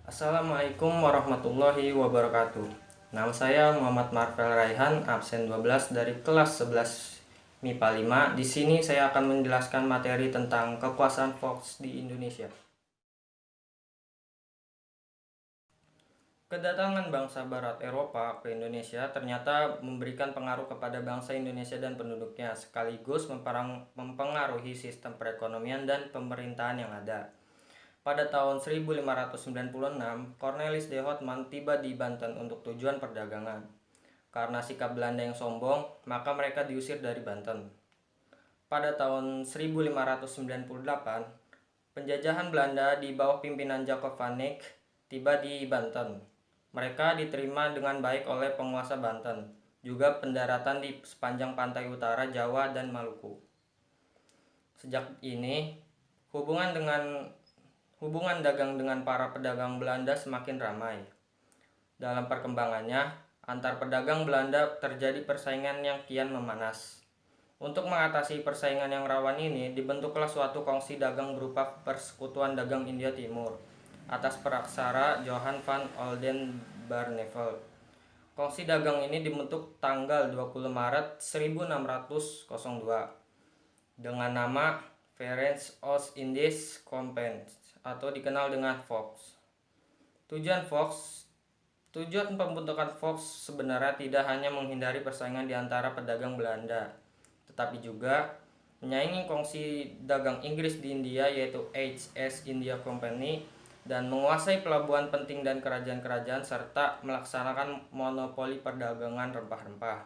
Assalamualaikum warahmatullahi wabarakatuh. Nama saya Muhammad Marvel Raihan, absen 12 dari kelas 11 MIPA 5. Di sini saya akan menjelaskan materi tentang kekuasaan Fox di Indonesia. Kedatangan bangsa Barat Eropa ke Indonesia ternyata memberikan pengaruh kepada bangsa Indonesia dan penduduknya, sekaligus mempengaruhi sistem perekonomian dan pemerintahan yang ada. Pada tahun 1596, Cornelis de Houtman tiba di Banten untuk tujuan perdagangan. Karena sikap Belanda yang sombong, maka mereka diusir dari Banten. Pada tahun 1598, penjajahan Belanda di bawah pimpinan Jacob van Eyck tiba di Banten. Mereka diterima dengan baik oleh penguasa Banten, juga pendaratan di sepanjang pantai utara Jawa dan Maluku. Sejak ini, hubungan dagang dengan para pedagang Belanda semakin ramai. Dalam perkembangannya, antar pedagang Belanda terjadi persaingan yang kian memanas. Untuk mengatasi persaingan yang rawan ini, dibentuklah suatu kongsi dagang berupa Persekutuan Dagang India Timur atas praksara Johan van Oldenbarneveldt. Kongsi dagang ini dibentuk tanggal 20 Maret 1602 dengan nama Verenigde Oost-Indische Compagnie atau dikenal dengan Fox. Tujuan pembentukan Fox sebenarnya tidak hanya menghindari persaingan di antara pedagang Belanda, tetapi juga menyaingi kongsi dagang Inggris di India yaitu HS India Company dan menguasai pelabuhan penting dan kerajaan-kerajaan serta melaksanakan monopoli perdagangan rempah-rempah.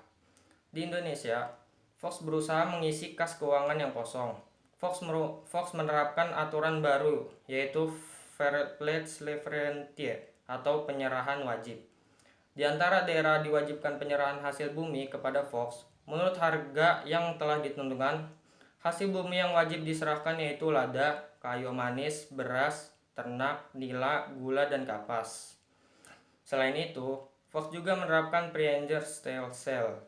Di Indonesia, Fox berusaha mengisi kas keuangan yang kosong. Fox menerapkan aturan baru yaitu Verpleegsleverancier atau penyerahan wajib. Di antara daerah diwajibkan penyerahan hasil bumi kepada Fox, menurut harga yang telah ditentukan, hasil bumi yang wajib diserahkan yaitu lada, kayu manis, beras, ternak, nila, gula, dan kapas. Selain itu, Fox juga menerapkan Prianger Sale,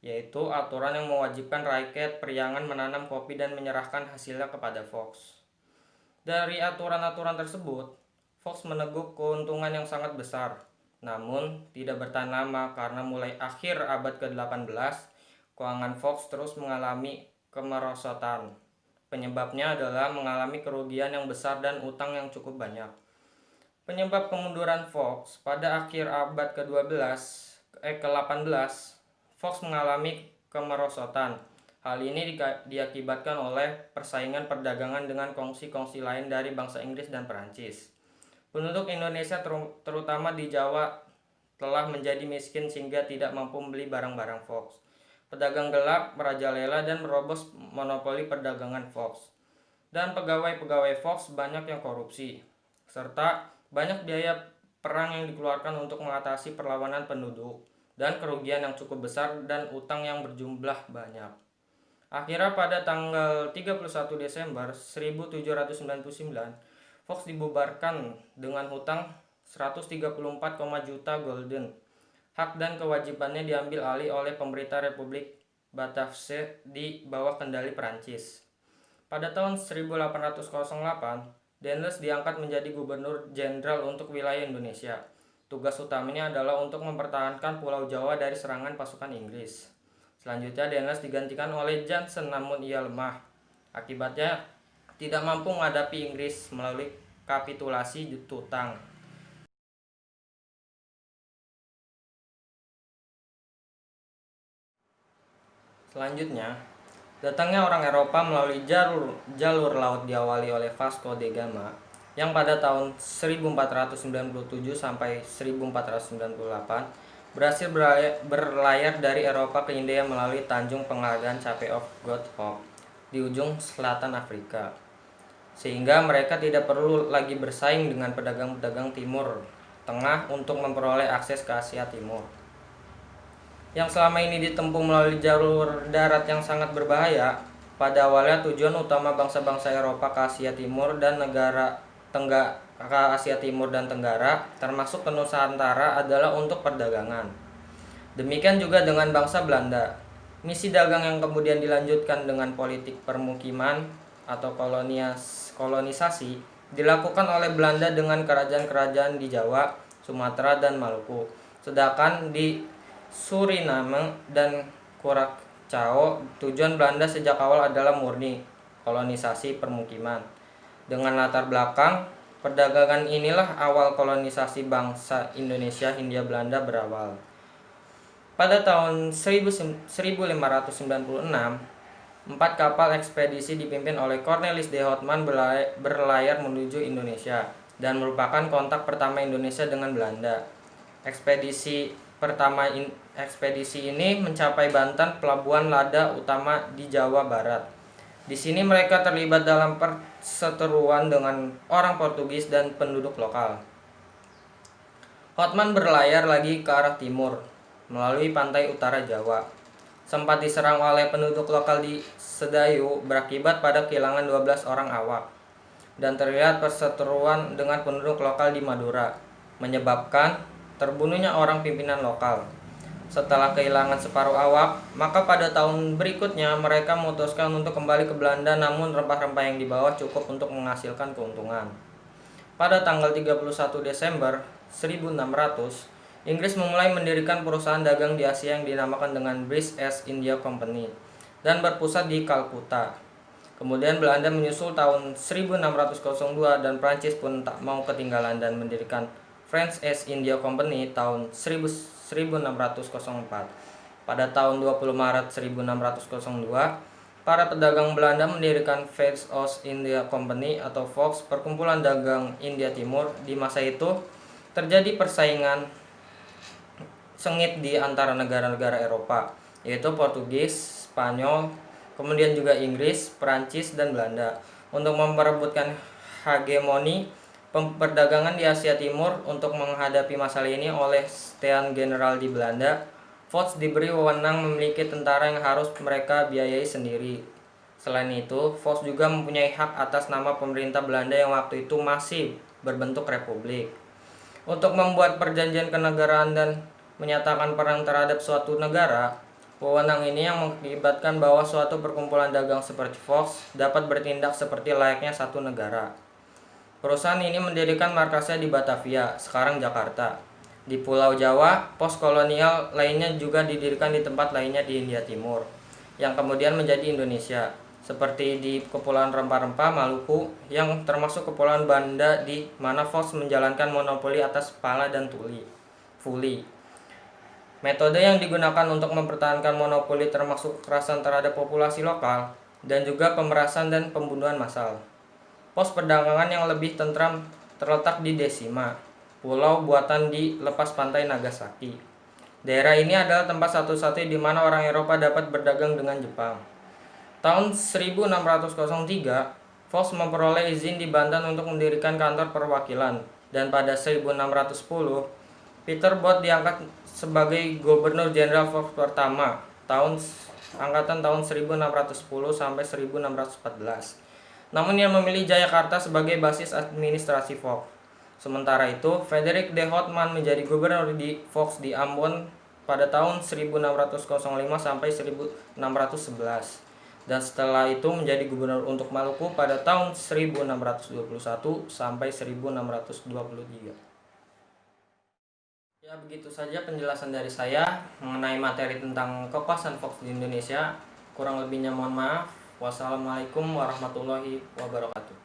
yaitu aturan yang mewajibkan rakyat Priangan menanam kopi dan menyerahkan hasilnya kepada Fox. Dari aturan-aturan tersebut, Fox meneguk keuntungan yang sangat besar, namun tidak bertahan lama karena mulai akhir abad ke-18, keuangan Fox terus mengalami kemerosotan. Penyebabnya adalah mengalami kerugian yang besar dan utang yang cukup banyak. Penyebab kemunduran Fox pada akhir abad ke-18, Fox mengalami kemerosotan. Hal ini diakibatkan oleh persaingan perdagangan dengan kongsi-kongsi lain dari bangsa Inggris dan Perancis. Penduduk Indonesia terutama di Jawa telah menjadi miskin sehingga tidak mampu membeli barang-barang Fox. Pedagang gelap merajalela dan merobos monopoli perdagangan Fox. Dan pegawai-pegawai Fox banyak yang korupsi, serta banyak biaya perang yang dikeluarkan untuk mengatasi perlawanan penduduk, dan kerugian yang cukup besar dan utang yang berjumlah banyak. Akhirnya pada tanggal 31 Desember 1799, Fox dibubarkan dengan hutang 134, juta gulden. Hak dan kewajibannya diambil alih oleh pemerintah Republik Batavia di bawah kendali Perancis. Pada tahun 1808, Daendels diangkat menjadi gubernur jenderal untuk wilayah Indonesia. Tugas utamanya adalah untuk mempertahankan Pulau Jawa dari serangan pasukan Inggris. Selanjutnya Daendels digantikan oleh Johnson, namun ia lemah. Akibatnya tidak mampu menghadapi Inggris melalui kapitulasi Tutang. Selanjutnya, datangnya orang Eropa melalui jalur laut diawali oleh Vasco da Gama yang pada tahun 1497 sampai 1498 berhasil berlayar dari Eropa ke India melalui Tanjung Penghargaan Cape of Good Hope di ujung selatan Afrika. Sehingga mereka tidak perlu lagi bersaing dengan pedagang-pedagang Timur Tengah untuk memperoleh akses ke Asia Timur, yang selama ini ditempuh melalui jalur darat yang sangat berbahaya. Pada awalnya tujuan utama bangsa-bangsa Eropa ke Asia Timur dan Asia Timur dan Tenggara, termasuk ke Nusantara, adalah untuk perdagangan. Demikian juga dengan bangsa Belanda. Misi dagang yang kemudian dilanjutkan dengan politik permukiman atau kolonisasi dilakukan oleh Belanda dengan kerajaan-kerajaan di Jawa, Sumatera, dan Maluku. Sedangkan di Suriname dan Curaçao, tujuan Belanda sejak awal adalah murni kolonisasi permukiman. Dengan latar belakang perdagangan inilah awal kolonisasi bangsa Indonesia Hindia Belanda berawal. Pada tahun 1596, 4 kapal ekspedisi dipimpin oleh Cornelis de Houtman berlayar menuju Indonesia dan merupakan kontak pertama Indonesia dengan Belanda. Ekspedisi ini mencapai Banten, pelabuhan lada utama di Jawa Barat. Di sini mereka terlibat dalam perseteruan dengan orang Portugis dan penduduk lokal. Houtman berlayar lagi ke arah timur melalui pantai utara Jawa. Sempat diserang oleh penduduk lokal di Sedayu berakibat pada kehilangan 12 orang awak. Dan terlihat perseteruan dengan penduduk lokal di Madura, menyebabkan terbunuhnya orang pimpinan lokal. Setelah kehilangan separuh awak, maka pada tahun berikutnya mereka memutuskan untuk kembali ke Belanda, namun rempah-rempah yang dibawa cukup untuk menghasilkan keuntungan. Pada tanggal 31 Desember 1600, Inggris memulai mendirikan perusahaan dagang di Asia yang dinamakan dengan British East India Company dan berpusat di Kalkuta. Kemudian Belanda menyusul tahun 1602 dan Prancis pun tak mau ketinggalan dan mendirikan French East India Company tahun 1604. Pada tahun 20 Maret 1602, para pedagang Belanda mendirikan French East India Company atau Fox, perkumpulan dagang India Timur. Di masa itu terjadi persaingan sengit di antara negara-negara Eropa, yaitu Portugis, Spanyol, kemudian juga Inggris, Perancis, dan Belanda untuk memperebutkan hegemoni perdagangan di Asia Timur. Untuk menghadapi masalah ini oleh Staten General di Belanda, Fox diberi wewenang memiliki tentara yang harus mereka biayai sendiri. Selain itu, Fox juga mempunyai hak atas nama pemerintah Belanda yang waktu itu masih berbentuk republik. Untuk membuat perjanjian kenegaraan dan menyatakan perang terhadap suatu negara, wewenang ini yang mengakibatkan bahwa suatu perkumpulan dagang seperti Fox dapat bertindak seperti layaknya satu negara. Perusahaan ini mendirikan markasnya di Batavia, sekarang Jakarta. Di Pulau Jawa, pos kolonial lainnya juga didirikan di tempat lainnya di India Timur, yang kemudian menjadi Indonesia, seperti di Kepulauan Rempah-Rempah, Maluku, yang termasuk Kepulauan Banda di mana Fox menjalankan monopoli atas pala dan fuli. Metode yang digunakan untuk mempertahankan monopoli termasuk kekerasan terhadap populasi lokal dan juga pemerasan dan pembunuhan massal. Pos perdagangan yang lebih tentram terletak di Desima, pulau buatan di lepas pantai Nagasaki. Daerah ini adalah tempat satu-satunya di mana orang Eropa dapat berdagang dengan Jepang. Tahun 1603, Fox memperoleh izin di Banten untuk mendirikan kantor perwakilan, dan pada 1610, Peter Bot diangkat sebagai Gubernur Jenderal Fox pertama angkatan tahun 1610 sampai 1614. Namun ia memilih Jayakarta sebagai basis administrasi Fox. Sementara itu, Frederick de Houtman menjadi gubernur di Fox di Ambon pada tahun 1605 sampai 1611. Dan setelah itu menjadi gubernur untuk Maluku pada tahun 1621 sampai 1623. Ya, begitu saja penjelasan dari saya mengenai materi tentang kekuasaan Fox di Indonesia. Kurang lebihnya mohon maaf. Wassalamualaikum warahmatullahi wabarakatuh.